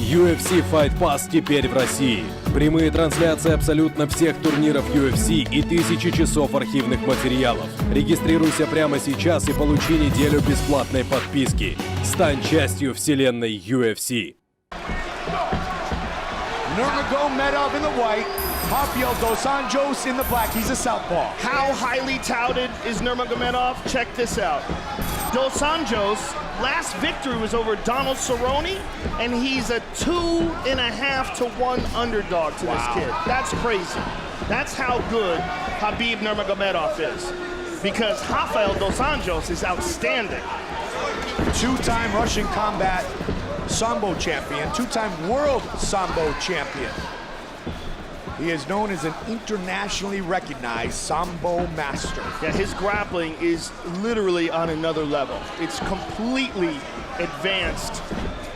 UFC Fight Pass теперь в России. Прямые трансляции абсолютно всех турниров UFC и тысячи часов архивных материалов. Регистрируйся прямо сейчас и получи неделю бесплатной подписки. Стань частью вселенной UFC. Nurmagomedov in the white, Hабиб Дос Аньос in the black. He's a southpaw. How highly touted is Nurmagomedov? Check this out. Dos Anjos' last victory was over Donald Cerrone, and he's a 2.5 to 1 underdog to this kid. That's crazy. That's how good Habib Nurmagomedov is. Because Рафаэль Дос Аньос is outstanding. Two-time Russian combat Sambo champion, two-time world Sambo champion. He is known as an internationally recognized Sambo master. Yeah, his grappling is literally on another level. It's completely advanced.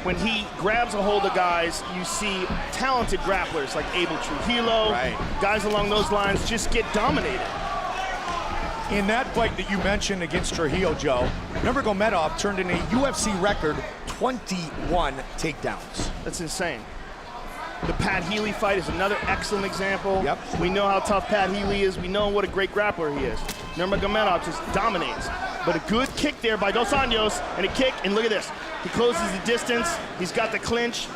When he grabs a hold of guys, you see talented grapplers like Abel Trujillo, guys along those lines just get dominated. In that fight that you mentioned against Trujillo, Joe, Nurmagomedov turned in a UFC record 21 takedowns. That's insane. The Pat Healy fight is another excellent example. Yep. We know how tough Pat Healy is. We know what a great grappler he is. Nurmagomedov just dominates. But a good kick there by Dos Anjos, and a kick, and look at this. He closes the distance. He's got the clinch.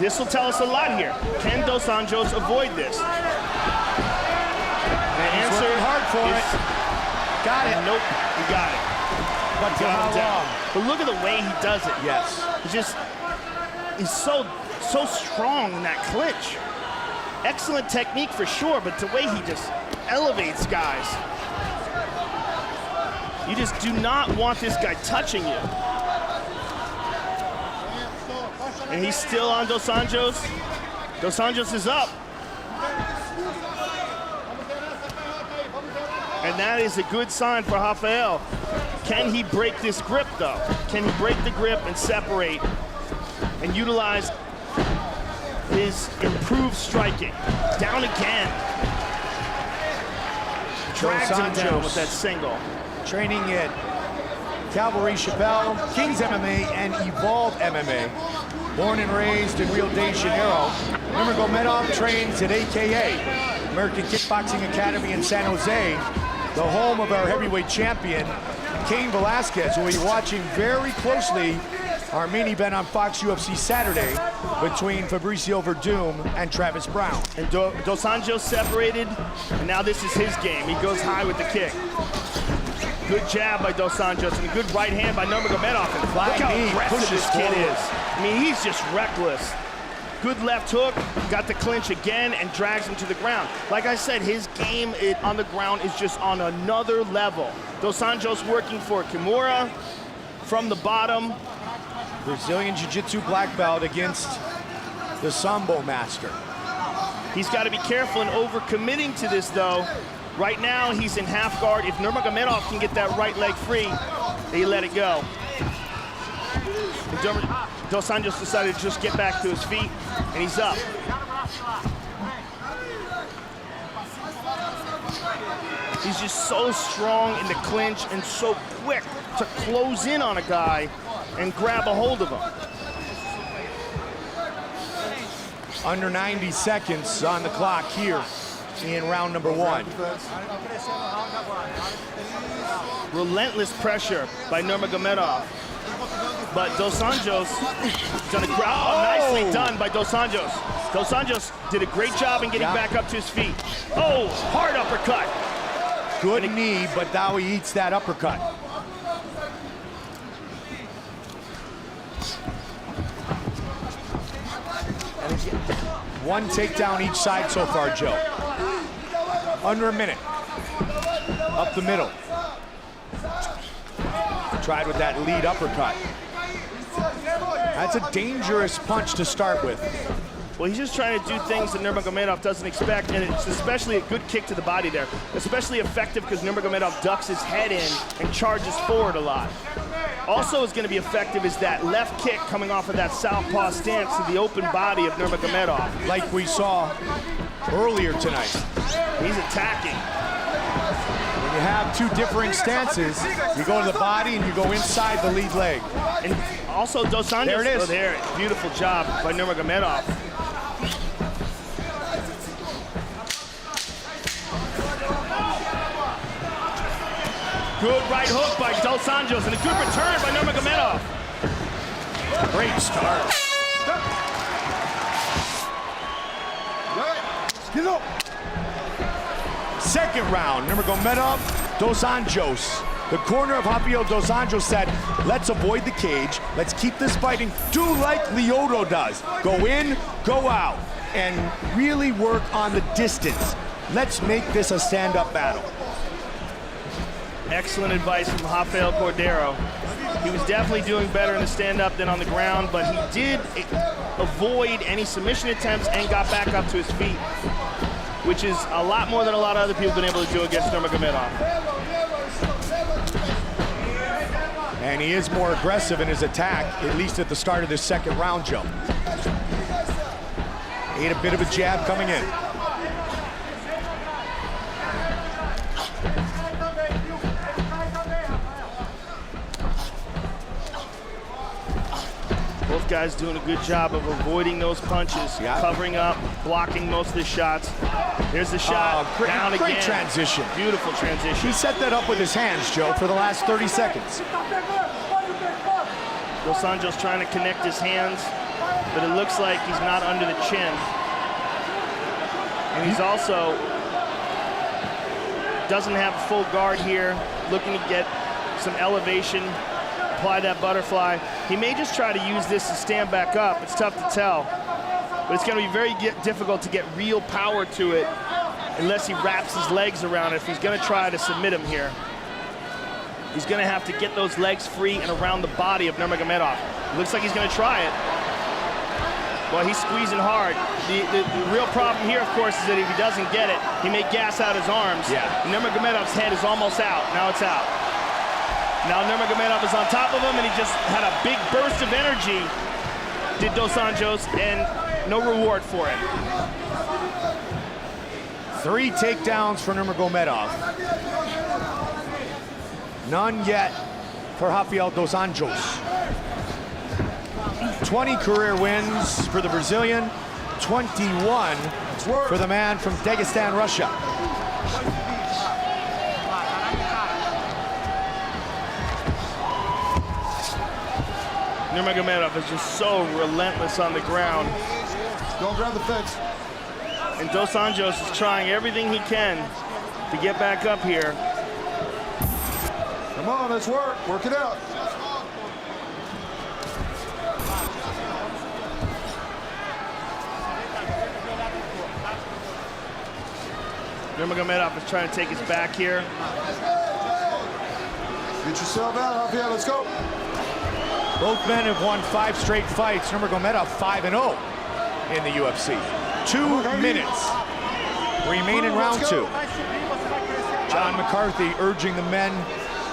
This will tell us a lot here. Can Dos Anjos avoid this? The answer working hard for it. Got it. Nope, he got it. But for how long? But look at the way he does it. Yes. He's so strong in that clinch. Excellent technique for sure, but the way he just elevates guys. You just do not want this guy touching you. And he's still on Dos Anjos. Dos Anjos is up. And that is a good sign for Рафаэль. Can he break this grip, though? Can he break the grip and separate and utilize his improved striking? Down again. Drags him down with that single. Training at Calvary Chappelle, Kings MMA, and Evolve MMA. Born and raised in Rio de Janeiro, Nurmagomedov trains at AKA, American Kickboxing Academy in San Jose, the home of our heavyweight champion, Cain Velasquez, who will be watching very closely our main event on Fox UFC Saturday between Fabricio Verdum and Travis Brown. And Dos Anjos separated, and now this is his game. He goes high with the kick. Good jab by Dos Anjos, and a good right hand by Nurmagomedov. And look how aggressive this kid is. I mean, he's just reckless. Good left hook, got the clinch again, and drags him to the ground. Like I said, his game on the ground is just on another level. Dos Anjos working for Kimura from the bottom. Brazilian Jiu-Jitsu black belt against the Sambo master. He's got to be careful in overcommitting to this, though. Right now, he's in half guard. If Nurmagomedov can get that right leg free, they let it go. Dos Anjos decided to just get back to his feet, and he's up. He's just so strong in the clinch and so quick to close in on a guy and grab a hold of him. Under 90 seconds on the clock here in round number 1. Relentless pressure by Nurmagomedov. But Dos Anjos done nicely done by Dos Anjos. Dos Anjos did a great job in getting back up to his feet. Oh, hard uppercut. Good knee, but now he eats that uppercut. One takedown each side so far, Joe. Under a minute. Up the middle. Tried with that lead uppercut. That's a dangerous punch to start with. Well, he's just trying to do things that Nurmagomedov doesn't expect, and it's especially a good kick to the body there. Especially effective because Nurmagomedov ducks his head in and charges forward a lot. Also is going to be effective is that left kick coming off of that southpaw stance to the open body of Nurmagomedov. Like we saw earlier tonight. He's attacking. When you have two differing stances, you go to the body and you go inside the lead leg. And Also, Dos Anjos. There it is. Oh, there. Beautiful job by Nurmagomedov. Good right hook by Dos Anjos and a good return by Nurmagomedov. Great start. Second round, Nurmagomedov, Dos Anjos. The corner of Hafid Dos Anjos said, let's avoid the cage. Let's keep this fighting. Do like Lyoto does. Go in, go out, and really work on the distance. Let's make this a stand-up battle. Excellent advice from Rafael Cordero. He was definitely doing better in the stand-up than on the ground, but he did avoid any submission attempts and got back up to his feet, which is a lot more than a lot of other people have been able to do against Nurmagomedov. And he is more aggressive in his attack, at least at the start of this second round, Joe. Ate a bit of a jab coming in. Both guys doing a good job of avoiding those punches, covering up, blocking most of the shots. There's the shot, down again. Great transition. Beautiful transition. He set that up with his hands, Joe, for the last 30 seconds. Dos Anjos trying to connect his hands, but it looks like he's not under the chin. And he's also doesn't have a full guard here, looking to get some elevation, apply that butterfly. He may just try to use this to stand back up. It's tough to tell, but it's going to be very difficult to get real power to it unless he wraps his legs around it if he's going to try to submit him here. He's going to have to get those legs free and around the body of Nurmagomedov. It looks like he's going to try it. Well, he's squeezing hard. The real problem here, of course, is that if he doesn't get it, he may gas out his arms. Yeah. Nurmagomedov's head is almost out. Now it's out. Now Nurmagomedov is on top of him, and he just had a big burst of energy, did Dos Anjos, and no reward for it. 3 takedowns for Nurmagomedov. None yet for Hafid Dos Anjos. 20 career wins for the Brazilian, 21 for the man from Dagestan, Russia. Nurmagomedov is just so relentless on the ground. Don't grab the fence. And Dos Anjos is trying everything he can to get back up here. Come on, let's work. Work it out. Nurmagomedov is trying to take his back here. Get yourself out, Javier. Let's go. Both men have won 5 straight fights. Nurmagomedov 5-0 in the UFC. 2 minutes remain in round 2. John McCarthy urging the men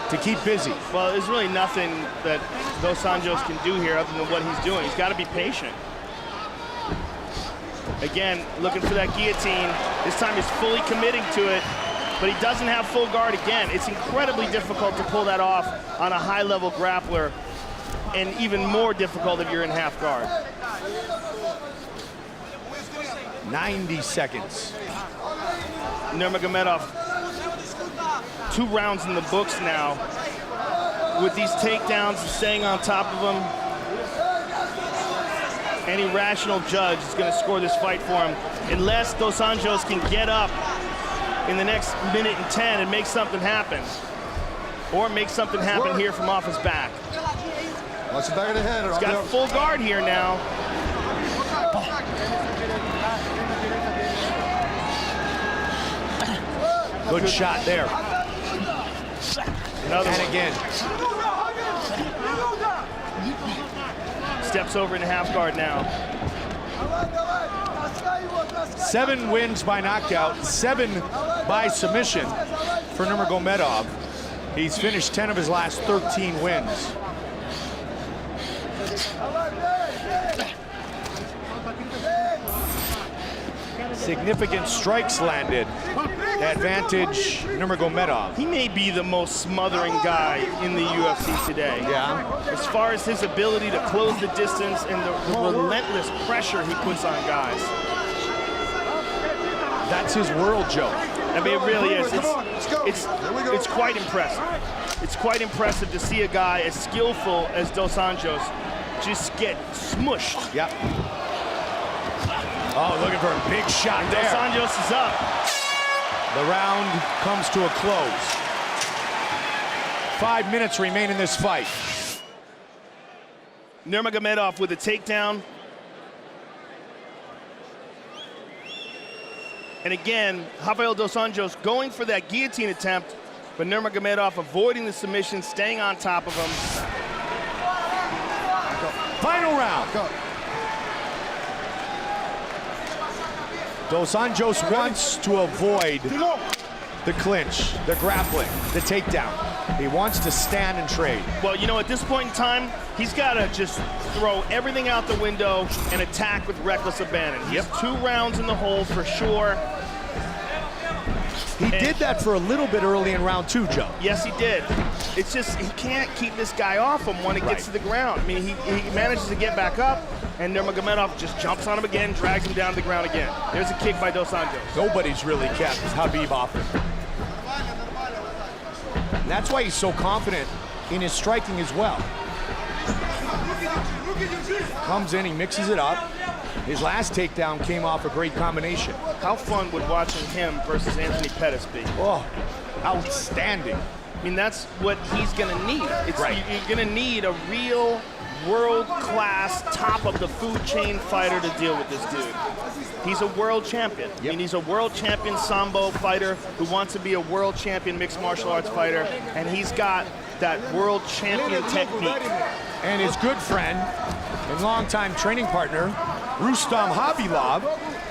to keep busy. Well, there's really nothing that Dos Anjos can do here other than what he's doing. He's got to be patient. Again, looking for that guillotine. This time he's fully committing to it, but he doesn't have full guard again. It's incredibly difficult to pull that off on a high-level grappler, and even more difficult if you're in half guard. 90 seconds. Nurmagomedov, 2 rounds in the books now. With these takedowns and staying on top of him, any rational judge is going to score this fight for him, unless Dos Anjos can get up in the next minute and 10 and make something happen. Or make something happen here from off his back. Watch the back of the head. He's got full guard here now. Good shot there. Another And one. again. Steps over into half guard now. 7 wins by knockout, 7 by submission for Nurmagomedov. He's finished 10 of his last 13 wins. Significant strikes landed Advantage Nurmagomedov. He may be the most smothering guy in the UFC today. Yeah. As far as his ability to close the distance and the relentless pressure he puts on guys. That's his world, Joe. I mean, it really is. It's quite impressive. It's quite impressive to see a guy as skillful as Dos Anjos just get smushed. Yep. Oh, looking for a big shot there. Dos Anjos is up. The round comes to a close. 5 minutes remain in this fight. Nurmagomedov with a takedown. And again, Rafael Dos Anjos going for that guillotine attempt, but Nurmagomedov avoiding the submission, staying on top of him. Final round. Go. Dos Anjos wants to avoid the clinch, the grappling, the takedown. He wants to stand and trade. Well, you know, at this point in time, he's got to just throw everything out the window and attack with reckless abandon. He's 2 rounds in the hole for sure. He did that for a little bit early in round 2, Joe. Yes, he did. It's just he can't keep this guy off him when it gets to the ground. I memean, he manages to get back up, and Nurmagomedov just jumps on him again, drags him down to the ground again. There's a kick by Dos Anjos. Nobody's really kept Khabib off him. And that's why he's so confident in his striking as well. Comes in, he mixes it up. His last takedown came off a great combination. How fun would watching him versus Anthony Pettis be? Oh, outstanding. I mean, that's what he's going to need. Right. You're going to need a real world-class, top-of-the-food chain fighter to deal with this dude. He's a world champion. Yep. I mean, he's a world champion Sambo fighter who wants to be a world champion mixed martial arts fighter, and he's got that world champion technique. And his good friend and longtime training partner, Rustam Khabilov,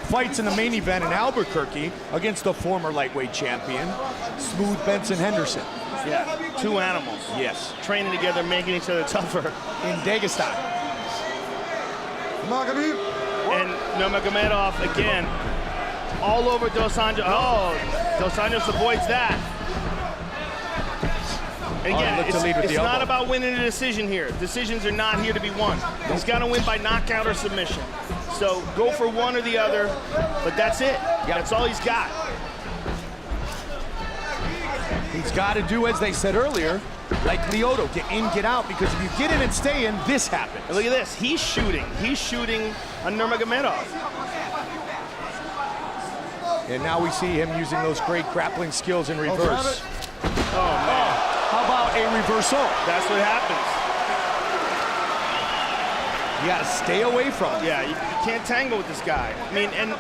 fights in the main event in Albuquerque against the former lightweight champion, Smooth Benson Henderson. Yeah, 2 animals. Yes. Training together, making each other tougher. In Dagestan. Khabib. And Nurmagomedov, again, all over Dos Anjos. Oh, Dos Anjos avoids that. And again, it's not about winning a decision here. Decisions are not here to be won. He's got to win by knockout or submission. So go for one or the other, but that's it. That's all he's got. He's got to do, as they said earlier, like Lyoto, get in, get out, because if you get in and stay in, this happens. And look at this. He's shooting. He's shooting on Nurmagomedov. And now we see him using those great grappling skills in reverse. Oh, man. How about a reversal? That's what happens. You got to stay away from him. Yeah, you can't tangle with this guy. I mean, and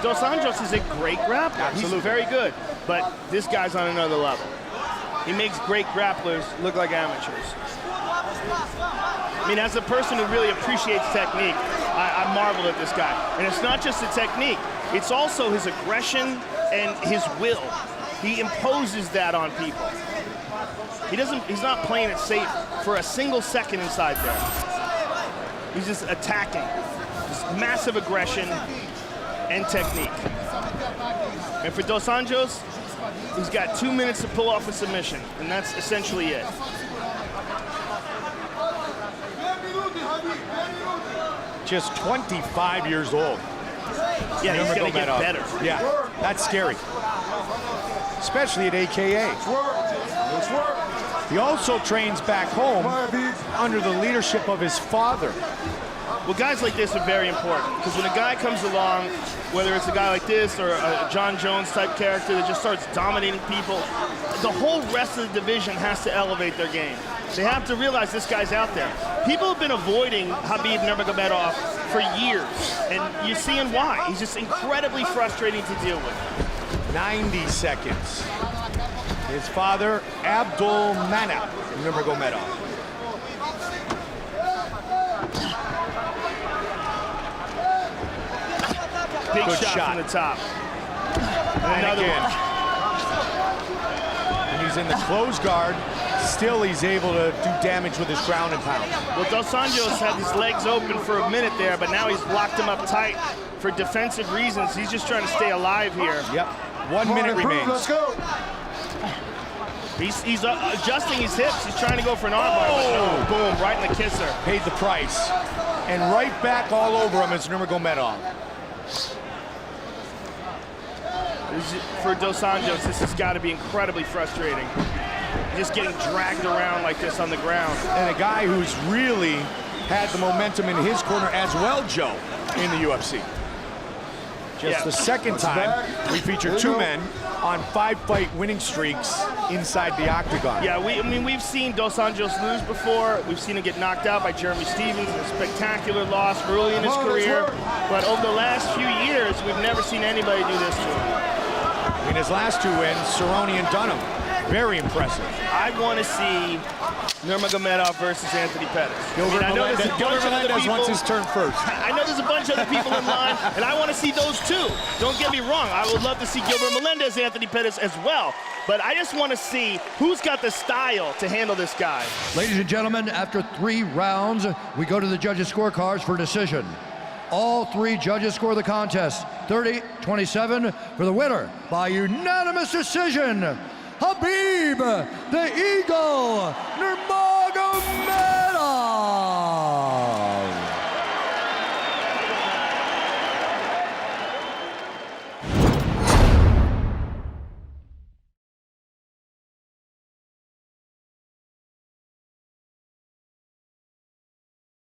Dos Anjos is a great grappler. Absolutely. He's very good, but this guy's on another level. He makes great grapplers look like amateurs. I mean, as a person who really appreciates technique, I marvel at this guy. And it's not just the technique, it's also his aggression and his will. He imposes that on people. He's not playing it safe for a single second inside there. He's just attacking. Just massive aggression and technique. And for Dos Anjos, he's got 2 minutes to pull off a submission, and that's essentially it. Just 25 years old. Yeah, he's gonna get better. Yeah, that's scary. Especially at AKA. Let's work. He also trains back home under the leadership of his father. Well, guys like this are very important, because when a guy comes along, whether it's a guy like this or a John Jones type character that just starts dominating people, the whole rest of the division has to elevate their game. They have to realize this guy's out there. People have been avoiding Khabib Nurmagomedov for years, and you're seeing why. He's just incredibly frustrating to deal with. 90 seconds. His father, Abdul Manap Nurmagomedov. Big Good shot from the top. And Another again. one. And he's in the closed guard. Still, he's able to do damage with his ground and pound. Well, Dos Anjos had his legs open for a minute there, but now he's locked him up tight for defensive reasons. He's just trying to stay alive here. Yep. 1 minute remains. Let's go. He's adjusting his hips. He's trying to go for an armbar. Oh, boom, right in the kisser. Paid the price. And right back all over him is Nurmagomedov. For Dos Anjos, this has got to be incredibly frustrating. Just getting dragged around like this on the ground. And a guy who's really had the momentum in his corner as well, Joe, in the UFC. Just the second time we featured two men on 5-fight winning streaks inside the octagon. Yeah, we've seen Dos Anjos lose before. We've seen him get knocked out by Jeremy Stephens in a spectacular loss early in his career. But over the last few years, we've never seen anybody do this to him. In his last two wins, Cerrone and Dunham, very impressive. I want to see Nurmagomedov versus Anthony Pettis. Gilbert Melendez wants his turn first. I know there's a bunch of other people in line, and I want to see those too. Don't get me wrong. I would love to see Gilbert Melendez, Anthony Pettis as well. But I just want to see who's got the style to handle this guy. Ladies and gentlemen, after 3 rounds, we go to the judges' scorecards for decision. All 3 judges score the contest 30-27 for the winner by unanimous decision. Khabib, the Eagle, Nurmagomedov!